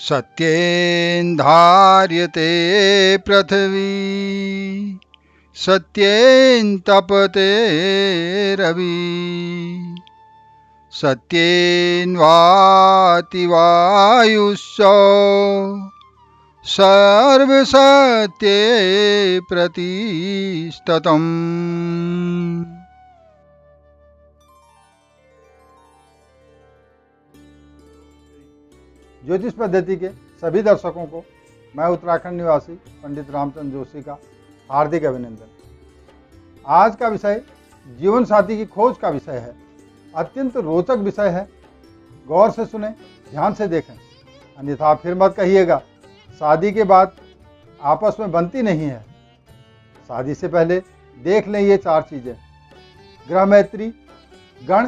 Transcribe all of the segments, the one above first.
सत्येन धार्यते पृथ्वी सत्येन तपते रवि सत्येन वाति वायुश्च सर्वसत्ये प्रतिष्ठितम्। ज्योतिष पद्धति के सभी दर्शकों को मैं उत्तराखंड निवासी पंडित रामचंद्र जोशी का हार्दिक अभिनंदन। आज का विषय जीवन साथी की खोज का विषय है। अत्यंत रोचक विषय है। गौर से सुने, ध्यान से देखें, अन्यथा फिर मत कहिएगा शादी के बाद आपस में बनती नहीं है। शादी से पहले देख लें ये 4 चीज़ें: ग्रह मैत्री, गण,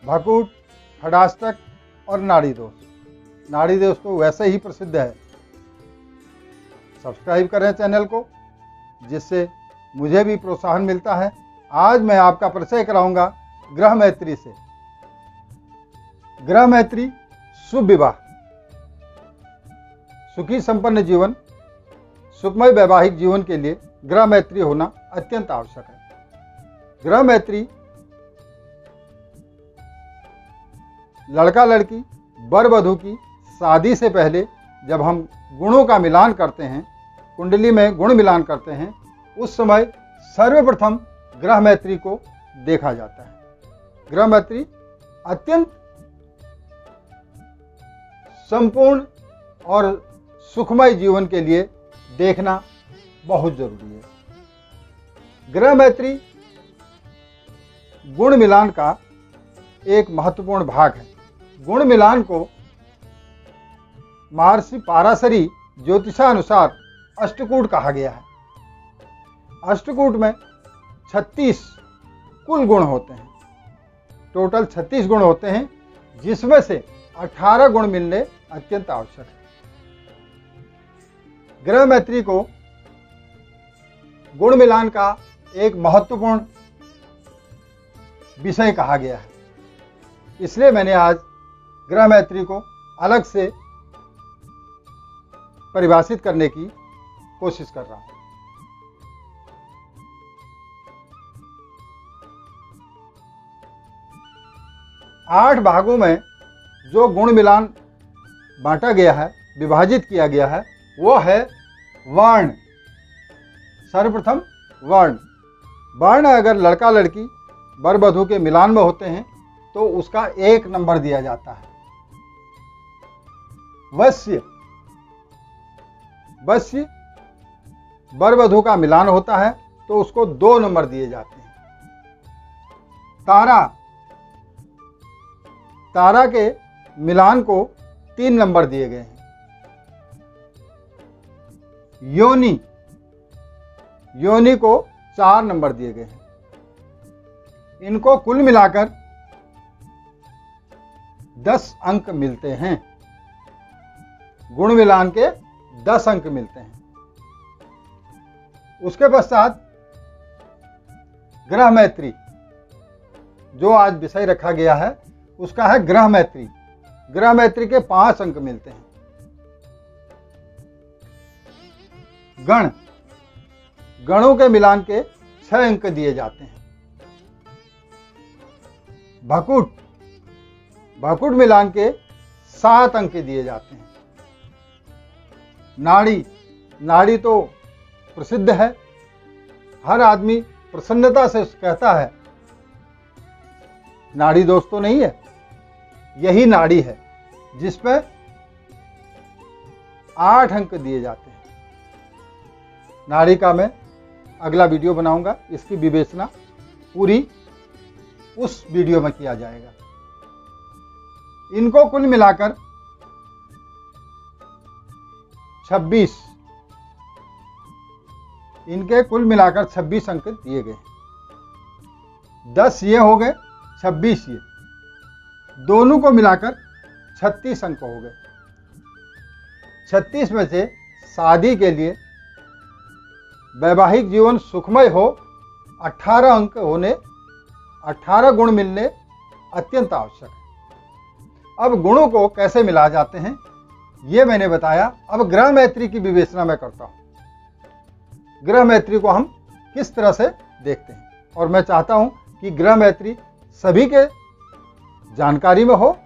भकुट, खडाष्टक और नाड़ी दोष। नाड़ी दोष तो वैसे ही प्रसिद्ध है। सब्सक्राइब करें चैनल को, जिससे मुझे भी प्रोत्साहन मिलता है। आज मैं आपका परिचय कराऊंगा ग्रह मैत्री से। ग्रह मैत्री शुभ विवाह, सुखी संपन्न जीवन, सुखमय वैवाहिक जीवन के लिए ग्रह मैत्री होना अत्यंत आवश्यक है। ग्रह मैत्री लड़का लड़की वर वधू की शादी से पहले जब हम गुणों का मिलान करते हैं, कुंडली में गुण मिलान करते हैं, उस समय सर्वप्रथम ग्रह मैत्री को देखा जाता है। ग्रह मैत्री अत्यंत संपूर्ण और सुखमय जीवन के लिए देखना बहुत जरूरी है। ग्रह मैत्री गुण मिलान का एक महत्वपूर्ण भाग है। गुण मिलान को महर्षि पाराशरी ज्योतिषानुसार अष्टकूट कहा गया है। अष्टकूट में 36 कुल गुण होते हैं। टोटल 36 गुण होते हैं, जिसमें से 18 गुण मिलने अत्यंत आवश्यक है। ग्रह मैत्री को गुण मिलान का एक महत्वपूर्ण विषय कहा गया है। इसलिए मैंने आज ग्रह मैत्री को अलग से परिभाषित करने की कोशिश कर रहा हूं। आठ भागों में जो गुण मिलान बांटा गया है, विभाजित किया गया है, वो है वर्ण। सर्वप्रथम वर्ण। वर्ण अगर लड़का लड़की वर वधू के मिलान में होते हैं तो उसका 1 नंबर दिया जाता है। वश्य, वश्य वर वधू का मिलान होता है तो उसको 2 नंबर दिए जाते हैं। तारा, तारा के मिलान को 3 नंबर दिए गए हैं। योनि, योनि को 4 नंबर दिए गए हैं। इनको कुल मिलाकर 10 अंक मिलते हैं। गुण मिलान के 10 अंक मिलते हैं। उसके पश्चात ग्रह मैत्री, जो आज विषय रखा गया है, उसका है ग्रह मैत्री। ग्रह मैत्री के 5 अंक मिलते हैं। गण, गणों के मिलान के 6 अंक दिए जाते हैं। भकुट, भकुट मिलान के 7 अंक दिए जाते हैं। नाड़ी, नाड़ी तो प्रसिद्ध है। हर आदमी प्रसन्नता से कहता है नाड़ी दोष तो नहीं है। यही नाड़ी है जिस पर 8 अंक दिए जाते हैं। नाड़ी का मैं अगला वीडियो बनाऊंगा। इसकी विवेचना पूरी उस वीडियो में किया जाएगा। इनको कुल मिलाकर 26, इनके कुल मिलाकर 26 अंक दिए गए। 10 ये हो गए, 26 ये, दोनों को मिलाकर 36 अंक हो गए। 36 में से शादी के लिए वैवाहिक जीवन सुखमय हो 18 अंक होने, 18 गुण मिलने अत्यंत आवश्यक है। अब गुणों को कैसे मिला जाते हैं ये मैंने बताया। अब ग्रह मैत्री की विवेचना मैं करता हूं। ग्रह मैत्री को हम किस तरह से देखते हैं, और मैं चाहता हूं कि ग्रह मैत्री सभी के जानकारी में हो,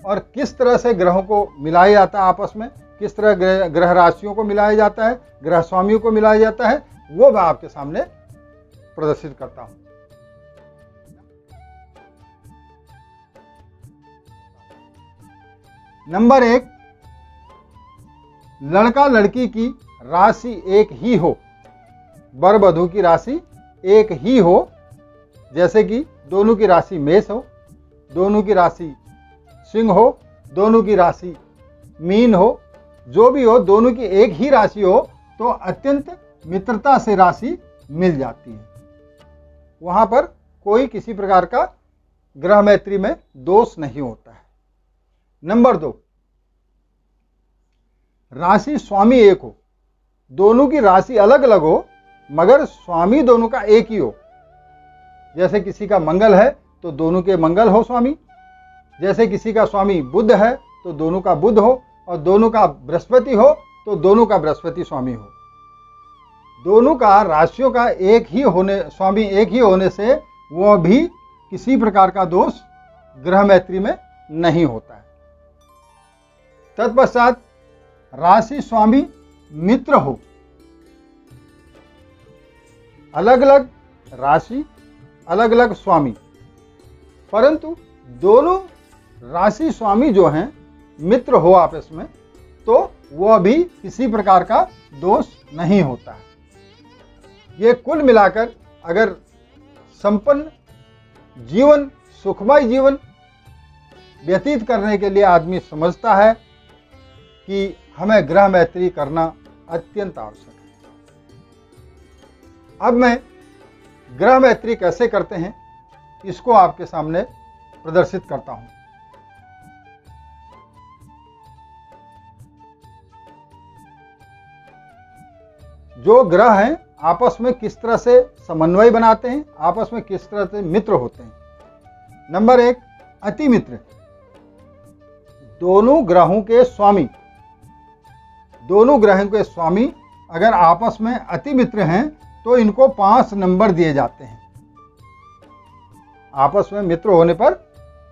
और किस तरह से ग्रहों को मिलाया जाता है आपस में, किस तरह ग्रह राशियों को मिलाया जाता है, ग्रह स्वामियों को मिलाया जाता है, वो मैं आपके सामने प्रदर्शित करता हूं। नंबर 1, लड़का लड़की की राशि एक ही हो, वर वधू की राशि एक ही हो, जैसे कि दोनों की राशि मेष हो, दोनों की राशि सिंह हो, दोनों की राशि मीन हो, जो भी हो, दोनों की एक ही राशि हो, तो अत्यंत मित्रता से राशि मिल जाती है। वहां पर कोई किसी प्रकार का ग्रह मैत्री में दोष नहीं होता है। नंबर 2, राशि स्वामी एक हो, दोनों की राशि अलग अलग हो, मगर स्वामी दोनों का एक ही हो। जैसे किसी का मंगल है तो दोनों के मंगल हो स्वामी, जैसे किसी का स्वामी बुध है तो दोनों का बुध हो, और दोनों का बृहस्पति हो तो दोनों का बृहस्पति स्वामी हो। दोनों का राशियों का एक ही होने, स्वामी एक ही होने से वह भी किसी प्रकार का दोष ग्रह मैत्री में नहीं होता है। तत्पश्चात राशि स्वामी मित्र हो, अलग अलग राशि अलग अलग स्वामी, परंतु दोनों राशि स्वामी जो हैं मित्र हो आपस में, तो वह भी किसी प्रकार का दोष नहीं होता है। ये कुल मिलाकर अगर संपन्न जीवन, सुखमय जीवन व्यतीत करने के लिए आदमी समझता है कि हमें ग्रह मैत्री करना अत्यंत आवश्यक है। अब मैं ग्रह मैत्री कैसे करते हैं इसको आपके सामने प्रदर्शित करता हूं। जो ग्रह हैं आपस में किस तरह से समन्वय बनाते हैं, आपस में किस तरह से मित्र होते हैं। नंबर 1, अति मित्र। दोनों ग्रहों के स्वामी, दोनों ग्रहों के स्वामी अगर आपस में अति मित्र हैं तो इनको 5 नंबर दिए जाते हैं। आपस में मित्र होने पर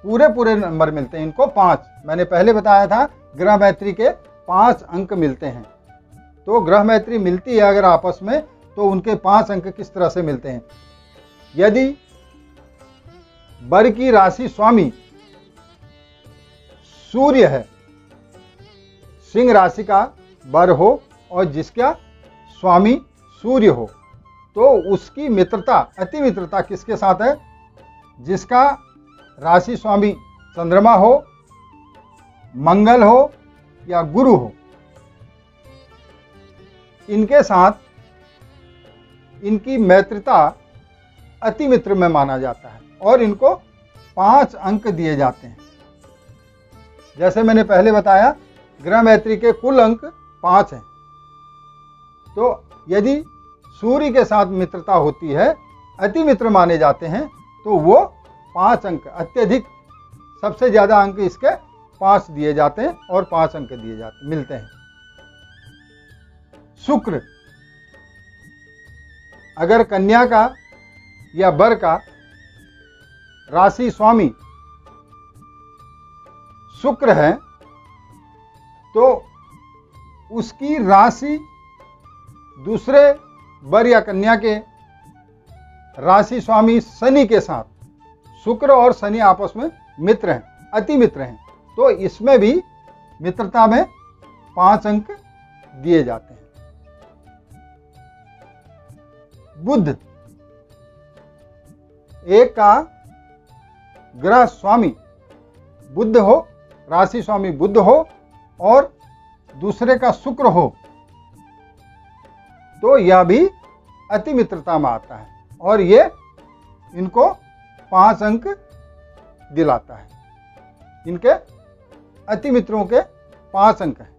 पूरे नंबर मिलते हैं इनको 5। मैंने पहले बताया था ग्रह मैत्री के 5 अंक मिलते हैं। तो ग्रह मैत्री मिलती है अगर आपस में, तो उनके 5 अंक किस तरह से मिलते हैं। यदि वर की राशि स्वामी सूर्य है, सिंह राशि का वर हो और जिसका स्वामी सूर्य हो, तो उसकी मित्रता, अति मित्रता किसके साथ है, जिसका राशि स्वामी चंद्रमा हो, मंगल हो या गुरु हो, इनके साथ इनकी मैत्रिता अति मित्र में माना जाता है और इनको 5 अंक दिए जाते हैं। जैसे मैंने पहले बताया ग्रह मैत्री के कुल अंक 5 हैं। तो यदि सूर्य के साथ मित्रता होती है, अति मित्र माने जाते हैं, तो वो 5 अंक, अत्यधिक सबसे ज्यादा अंक इसके 5 दिए जाते हैं और 5 अंक दिए जाते मिलते हैं। शुक्र, अगर कन्या का या वर का राशि स्वामी शुक्र है, तो उसकी राशि दूसरे वर या कन्या के राशि स्वामी शनि के साथ, शुक्र और शनि आपस में मित्र हैं, अति मित्र हैं, तो इसमें भी मित्रता में 5 अंक दिए जाते हैं। बुध, एक का ग्रह स्वामी बुध हो, राशि स्वामी बुध हो और दूसरे का शुक्र हो, तो यह भी अति मित्रता में आता है और ये इनको 5 अंक दिलाता है। इनके अति मित्रों के 5 अंक हैं।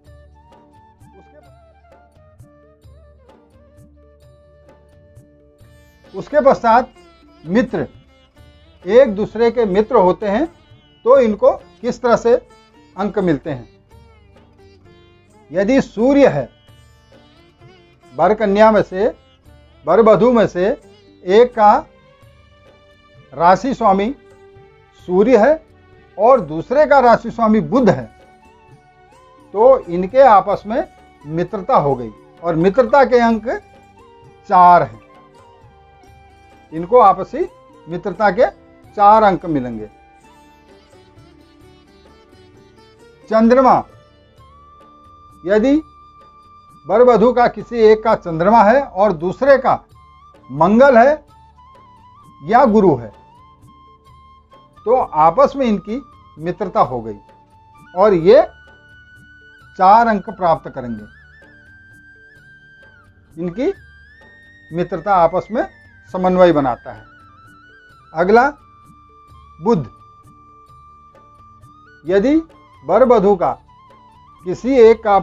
उसके पश्चात मित्र, एक दूसरे के मित्र होते हैं, तो इनको किस तरह से अंक मिलते हैं। यदि सूर्य है, वर कन्या में से, वर वधू में से एक का राशि स्वामी सूर्य है और दूसरे का राशि स्वामी बुध है, तो इनके आपस में मित्रता हो गई और मित्रता के अंक 4 हैं। इनको आपसी मित्रता के 4 अंक मिलेंगे। चंद्रमा, यदि वर वधू का किसी एक का चंद्रमा है और दूसरे का मंगल है या गुरु है, तो आपस में इनकी मित्रता हो गई और ये 4 अंक प्राप्त करेंगे। इनकी मित्रता आपस में समन्वय बनाता है। अगला बुध, यदि वर वधू का किसी एक का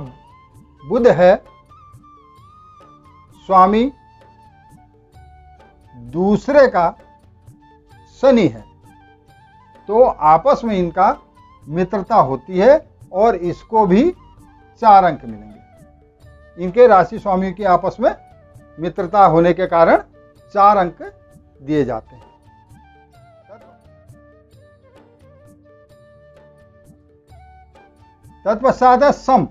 बुध है स्वामी, दूसरे का शनि है, तो आपस में इनका मित्रता होती है और इसको भी 4 अंक मिलेंगे। इनके राशि स्वामियों की आपस में मित्रता होने के कारण 4 अंक दिए जाते हैं। तत्पश्चात है सम,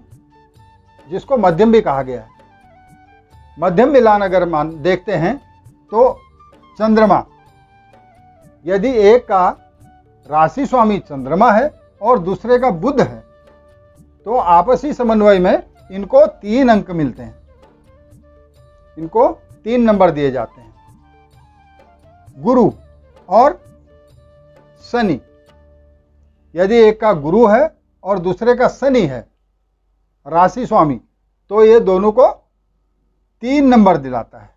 जिसको मध्यम भी कहा गया है। मध्यम मिलान अगर देखते हैं तो चंद्रमा, यदि एक का राशि स्वामी चंद्रमा है और दूसरे का बुध है, तो आपसी समन्वय में इनको 3 अंक मिलते हैं। इनको 3 नंबर दिए जाते हैं। गुरु और शनि, यदि एक का गुरु है और दूसरे का शनि है राशि स्वामी, तो ये दोनों को 3 नंबर दिलाता है।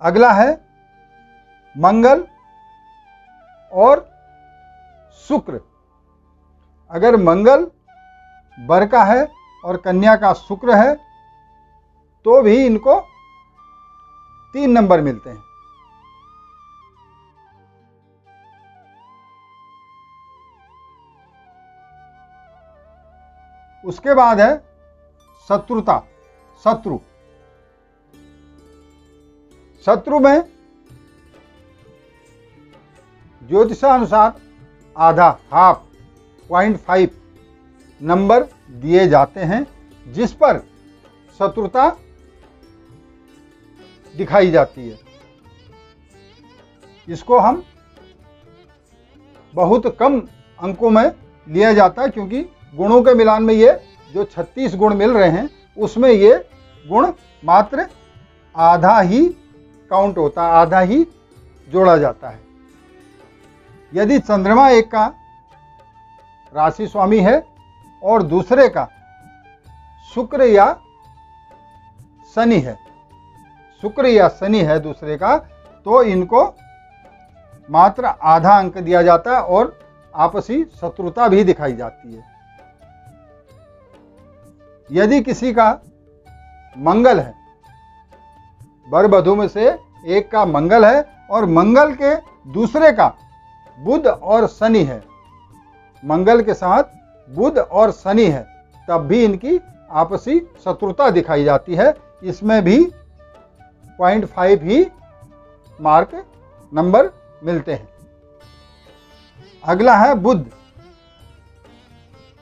अगला है मंगल और शुक्र। अगर मंगल वर का है और कन्या का शुक्र है, तो भी इनको 3 नंबर मिलते हैं। उसके बाद है शत्रुता, शत्रु। शत्रु में ज्योतिषानुसार आधा, 0.5 नंबर दिए जाते हैं, जिस पर शत्रुता दिखाई जाती है। इसको हम बहुत कम अंकों में लिया जाता है, क्योंकि गुणों के मिलान में ये जो 36 गुण मिल रहे हैं, उसमें ये गुण मात्र आधा ही काउंट होता है, आधा ही जोड़ा जाता है। यदि चंद्रमा एक का राशि स्वामी है और दूसरे का शुक्र या शनि है, शुक्र या शनि है दूसरे का, तो इनको मात्र आधा अंक दिया जाता है और आपसी शत्रुता भी दिखाई जाती है। यदि किसी का मंगल है, वर वधू में से एक का मंगल है और मंगल के दूसरे का बुध और शनि है, मंगल के साथ बुध और शनि है, तब भी इनकी आपसी शत्रुता दिखाई जाती है। इसमें भी 0.5 ही मार्क नंबर मिलते हैं। अगला है बुध।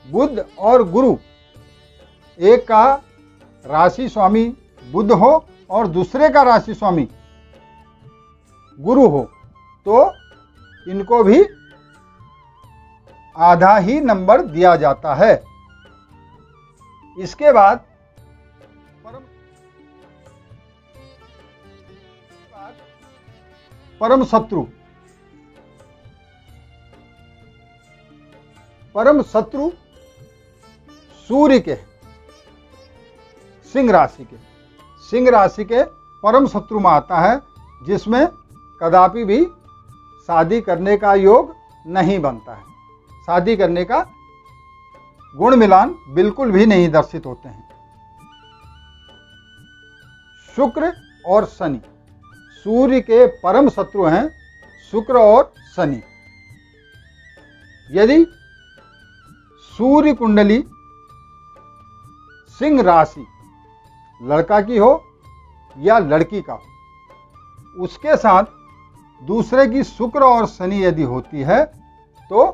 बुध और गुरु, एक का राशि स्वामी बुध हो और दूसरे का राशि स्वामी गुरु हो, तो इनको भी आधा ही नंबर दिया जाता है। इसके बाद परम शत्रु। परम शत्रु सूर्य के, सिंह राशि के, सिंह राशि के परम शत्रु में आता है, जिसमें कदापि भी शादी करने का योग नहीं बनता है। शादी करने का गुण मिलान बिल्कुल भी नहीं दर्शित होते हैं। शुक्र और शनि, सूर्य के परम शत्रु हैं शुक्र और शनि। यदि सूर्य कुंडली सिंह राशि लड़का की हो या लड़की का हो, उसके साथ दूसरे की शुक्र और शनि यदि होती है तो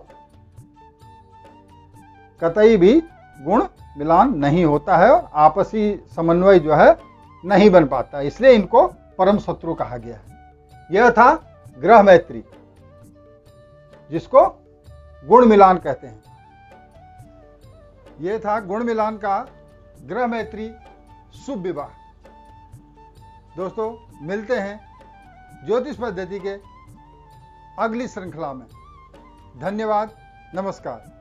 कतई भी गुण मिलान नहीं होता है और आपसी समन्वय जो है नहीं बन पाता, इसलिए इनको परम शत्रु कहा गया है। यह था ग्रह मैत्री, जिसको गुण मिलान कहते हैं। यह था गुण मिलान का ग्रह मैत्री शुभ विवाह। दोस्तों, मिलते हैं ज्योतिष पद्धति के अगली श्रृंखला में। धन्यवाद, नमस्कार।